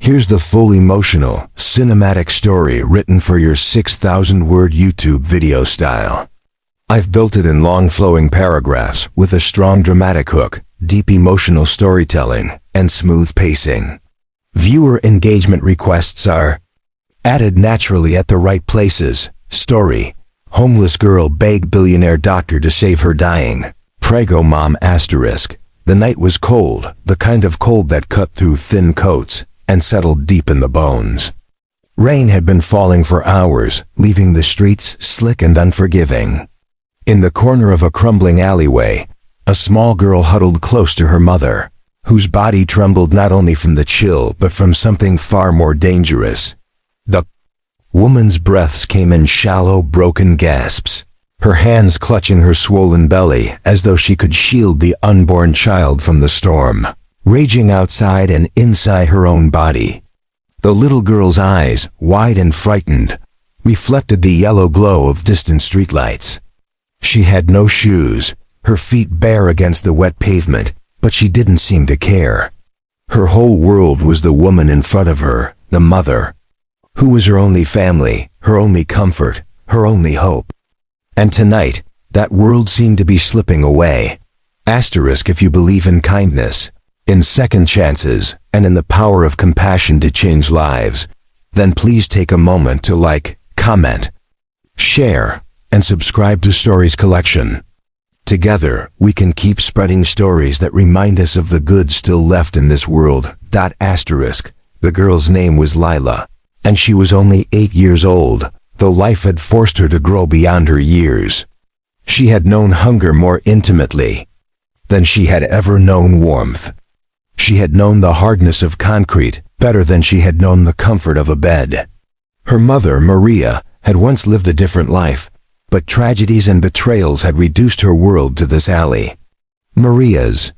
Here's the full emotional, cinematic story written for your 6,000-word YouTube video style. I've built it in long flowing paragraphs with a strong dramatic hook, deep emotional storytelling, and smooth pacing. Viewer engagement requests are added naturally at the right places. Story: homeless girl begged billionaire doctor to save her dying. Prego mom asterisk. The night was cold, the kind of cold that cut through thin coats and settled deep in the bones. Rain had been falling for hours, leaving the streets slick and unforgiving. In the corner of a crumbling alleyway, a small girl huddled close to her mother, whose body trembled not only from the chill but from something far more dangerous. The woman's breaths came in shallow, broken gasps, her hands clutching her swollen belly as though she could shield the unborn child from the storm, raging outside and inside her own body. The little girl's eyes, wide and frightened, reflected the yellow glow of distant streetlights. She had no shoes, her feet bare against the wet pavement, but she didn't seem to care. Her whole world was the woman in front of her, the mother, who was her only family, her only comfort, her only hope. And tonight, that world seemed to be slipping away. Asterisk if you believe in kindness, in second chances, and in the power of compassion to change lives, then please take a moment to like, comment, share, and subscribe to Stories Collection. Together, we can keep spreading stories that remind us of the good still left in this world. Asterisk. The girl's name was Lila, and she was only 8 years old, though life had forced her to grow beyond her years. She had known hunger more intimately than she had ever known warmth. She had known the hardness of concrete better than she had known the comfort of a bed. Her mother, Maria, had once lived a different life, but tragedies and betrayals had reduced her world to this alley. Maria's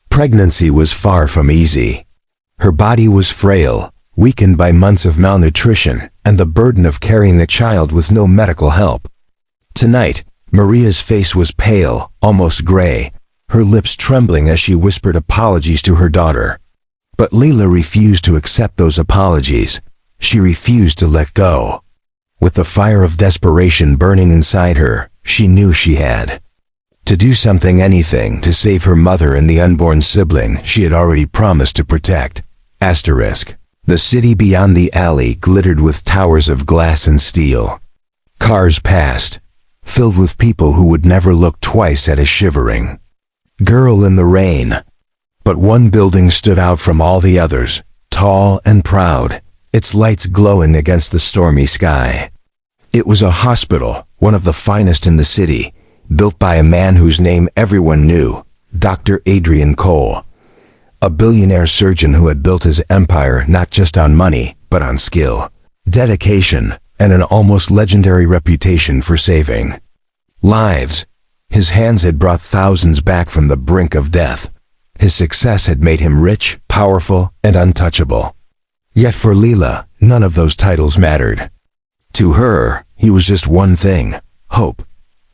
pregnancy was far from easy. Her body was frail, weakened by months of malnutrition and the burden of carrying a child with no medical help. Tonight, Maria's face was pale, almost gray, her lips trembling as she whispered apologies to her daughter. But Lila refused to accept those apologies. She refused to let go. With the fire of desperation burning inside her, she knew she had to do something, anything, to save her mother and the unborn sibling she had already promised to protect. Asterisk. The city beyond the alley glittered with towers of glass and steel. Cars passed, filled with people who would never look twice at a shivering girl in the rain. But one building stood out from all the others, tall and proud, its lights glowing against the stormy sky. It was a hospital, one of the finest in the city, built by a man whose name everyone knew, Dr. Adrian Cole, a billionaire surgeon who had built his empire not just on money, but on skill, dedication, and an almost legendary reputation for saving lives. His hands had brought thousands back from the brink of death. His success had made him rich, powerful, and untouchable. Yet for Lila, none of those titles mattered. To her, he was just one thing: hope.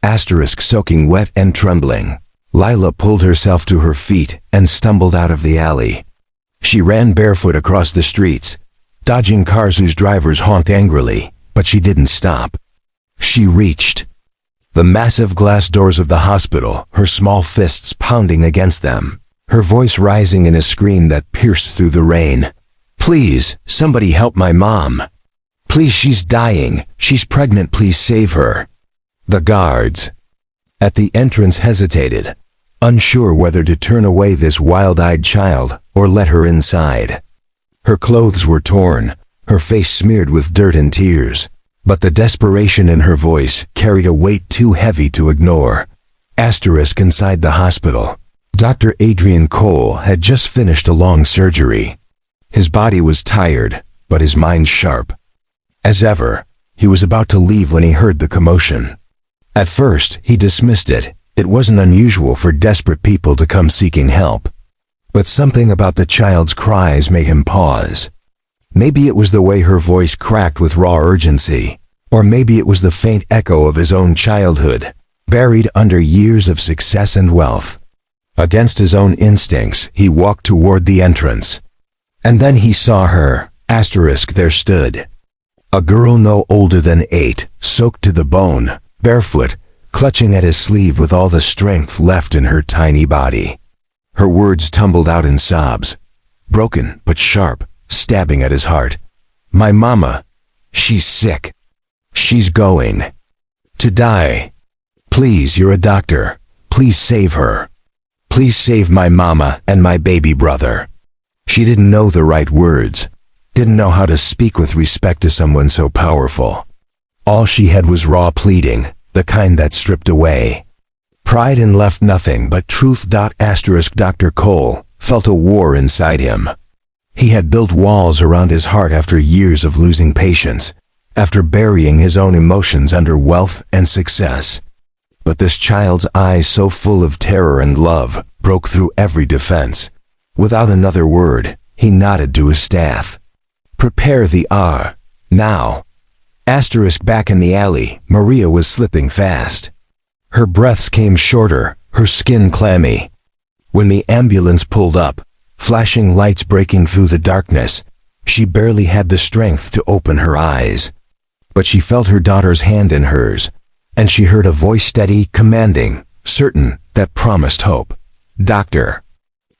Asterisk. Soaking wet and trembling, Lila pulled herself to her feet and stumbled out of the alley. She ran barefoot across the streets, dodging cars whose drivers honked angrily, but she didn't stop. She reached the massive glass doors of the hospital, her small fists pounding against them, her voice rising in a scream that pierced through the rain. "Please, somebody help my mom. Please, she's dying. She's pregnant. Please save her." The guards at the entrance hesitated, unsure whether to turn away this wild-eyed child or let her inside. Her clothes were torn, her face smeared with dirt and tears, but the desperation in her voice carried a weight too heavy to ignore. Asterisk. Inside the hospital, Dr. Adrian Cole had just finished a long surgery. His body was tired, but his mind sharp. As ever, he was about to leave when he heard the commotion. At first, he dismissed it. It wasn't unusual for desperate people to come seeking help. But something about the child's cries made him pause. Maybe it was the way her voice cracked with raw urgency, or maybe it was the faint echo of his own childhood, buried under years of success and wealth. Against his own instincts, he walked toward the entrance. And then he saw her, Asterisk there stood a girl no older than 8, soaked to the bone, barefoot, clutching at his sleeve with all the strength left in her tiny body. Her words tumbled out in sobs, broken but sharp, stabbing at his heart. My mama, she's sick. She's going to die. Please, you're a doctor. Please save her. Please save my mama and my baby brother. She didn't know the right words, didn't know how to speak with respect to someone so powerful. All she had was raw pleading, the kind that stripped away pride and left nothing but truth. Dr. Cole felt a war inside him. He had built walls around his heart after years of losing patience, after burying his own emotions under wealth and success. But this child's eyes, so full of terror and love, broke through every defense. Without another word, he nodded to his staff. Prepare the now. Asterisk back in the alley, Maria was slipping fast. Her breaths came shorter, her skin clammy. When the ambulance pulled up, flashing lights breaking through the darkness, she barely had the strength to open her eyes. But she felt her daughter's hand in hers, and she heard a voice steady, commanding, certain, that promised hope. Dr.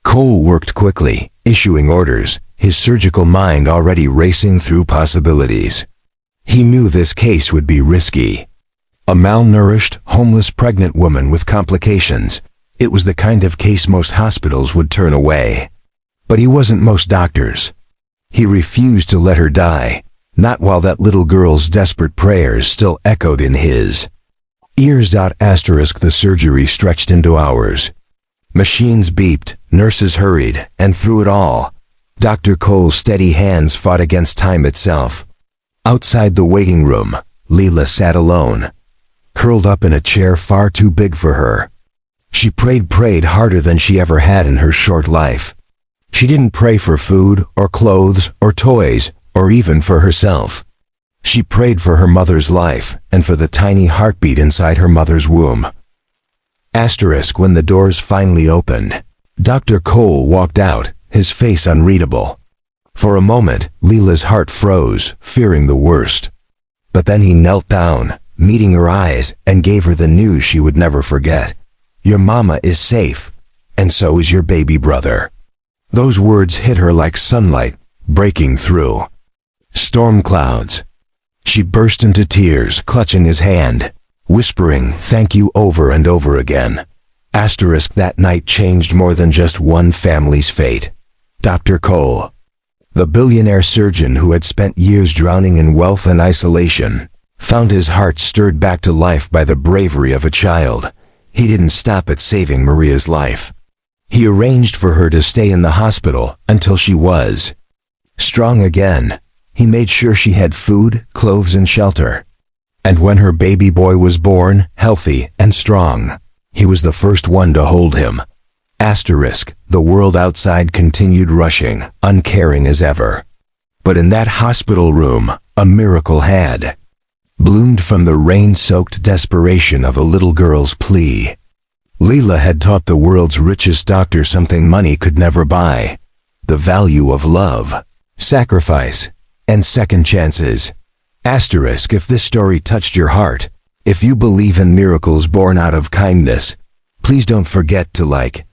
Cole worked quickly, issuing orders, his surgical mind already racing through possibilities. He knew this case would be risky. A malnourished, homeless pregnant woman with complications. It was the kind of case most hospitals would turn away. But he wasn't most doctors. He refused to let her die, not while that little girl's desperate prayers still echoed in his ears. Asterisk the surgery stretched into hours. Machines beeped, nurses hurried, and through it all, Dr. Cole's steady hands fought against time itself. Outside the waiting room, Leela sat alone, curled up in a chair far too big for her. She prayed harder than she ever had in her short life. She didn't pray for food, or clothes, or toys, or even for herself. She prayed for her mother's life, and for the tiny heartbeat inside her mother's womb. Asterisk when the doors finally opened, Dr. Cole walked out, his face unreadable. For a moment, Leela's heart froze, fearing the worst. But then he knelt down, meeting her eyes, and gave her the news she would never forget. Your mama is safe, and so is your baby brother. Those words hit her like sunlight, breaking through storm clouds. She burst into tears, clutching his hand, whispering thank you over and over again. Asterisk that night changed more than just one family's fate. Dr. Cole, the billionaire surgeon who had spent years drowning in wealth and isolation, found his heart stirred back to life by the bravery of a child. He didn't stop at saving Maria's life. He arranged for her to stay in the hospital until she was strong again. He made sure she had food, clothes, and shelter. And when her baby boy was born, healthy and strong, he was the first one to hold him. Asterisk, the world outside continued rushing, uncaring as ever. But in that hospital room, a miracle had bloomed from the rain-soaked desperation of a little girl's plea. Leela had taught the world's richest doctor something money could never buy: the value of love, sacrifice, and second chances. Asterisk if this story touched your heart, if you believe in miracles born out of kindness, please don't forget to like,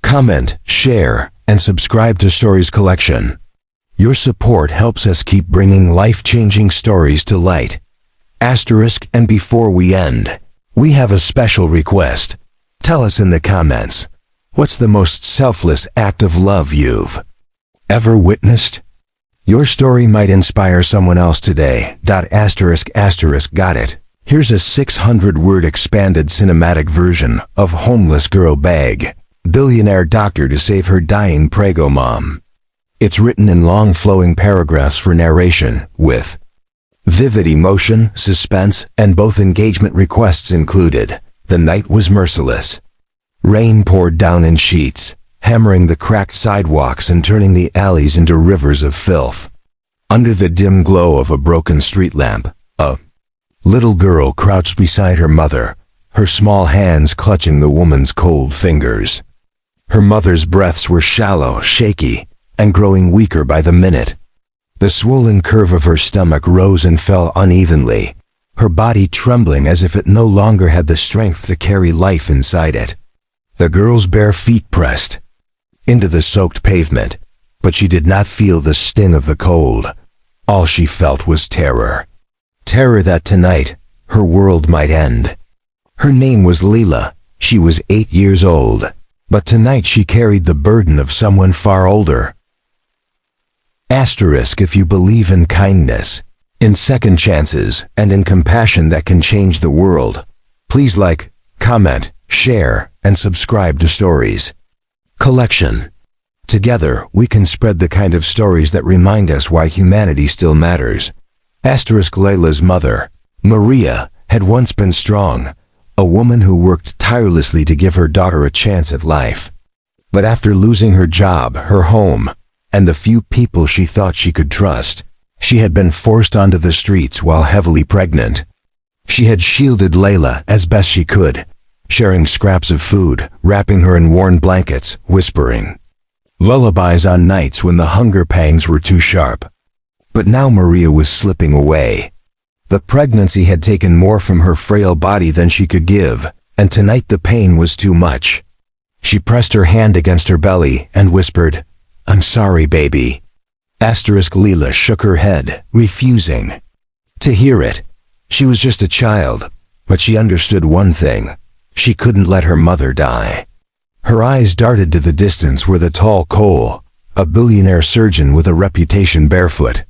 comment, share, and subscribe to Stories Collection. Your support helps us keep bringing life-changing stories to light. Asterisk and before we end, we have a special request. Tell us in the comments, what's the most selfless act of love you've ever witnessed? Your story might inspire someone else today. Asterisk got it. Here's a 600-word expanded cinematic version of Homeless Girl Beg, Billionaire Doctor to Save Her Dying Prego Mom. It's written in long flowing paragraphs for narration, with vivid emotion, suspense, and both engagement requests included. The night was merciless. Rain poured down in sheets, hammering the cracked sidewalks and turning the alleys into rivers of filth. Under the dim glow of a broken street lamp, a little girl crouched beside her mother, her small hands clutching the woman's cold fingers. Her mother's breaths were shallow, shaky, and growing weaker by the minute. The swollen curve of her stomach rose and fell unevenly, her body trembling as if it no longer had the strength to carry life inside it. The girl's bare feet pressed into the soaked pavement, but she did not feel the sting of the cold. All she felt was terror. Terror that tonight, her world might end. Her name was Leela. She was 8 years old, but tonight she carried the burden of someone far older. Asterisk if you believe in kindness, in second chances, and in compassion that can change the world. Please like, comment, share, and subscribe to Stories Collection. Together, we can spread the kind of stories that remind us why humanity still matters. Asterisk Layla's mother, Maria, had once been strong, a woman who worked tirelessly to give her daughter a chance at life. But after losing her job, her home, and the few people she thought she could trust, she had been forced onto the streets while heavily pregnant. She had shielded Layla as best she could, sharing scraps of food, wrapping her in worn blankets, whispering lullabies on nights when the hunger pangs were too sharp. But now Maria was slipping away. The pregnancy had taken more from her frail body than she could give, and tonight the pain was too much. She pressed her hand against her belly and whispered, "I'm sorry, baby." Asterisk Leela shook her head, refusing to hear it. She was just a child, but she understood one thing. She couldn't let her mother die. Her eyes darted to the distance where the tall Cole, a billionaire surgeon with a reputation barefoot,